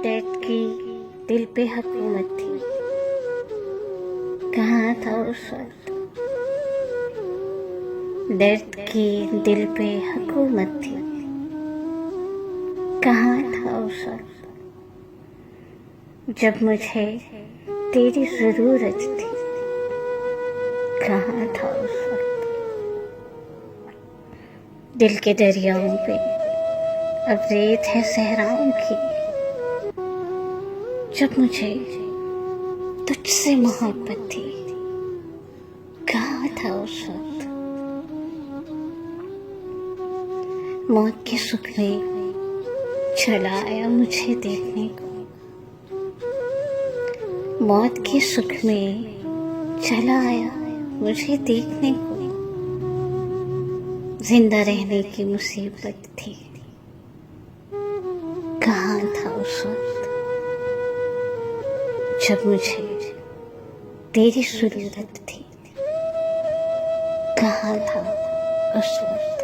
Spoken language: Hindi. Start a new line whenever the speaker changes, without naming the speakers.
दर्दकी दिल पे हुकूमत थी, कहाँ था उस वक्त। दर्द की दिल पे हुकूमत थी, कहाँ था उस वक्त। जब मुझे तेरी ज़रूरत थी, कहाँ था उस वक्त। दिल के दरियाओं पे अब रेत है सहराओं की, जब मुझे तुझसे मोहब्बत थी, कहाँ था उस वक्त। मौत के सुख में चला आया मुझे देखने को, मौत के सुख में चला आया मुझे देखने को। जिंदा रहने की मुसीबत थी, कहाँ था उस वक्त। जब मुझे तेरी ज़रूरत थी, कहाँ था उस वक्त।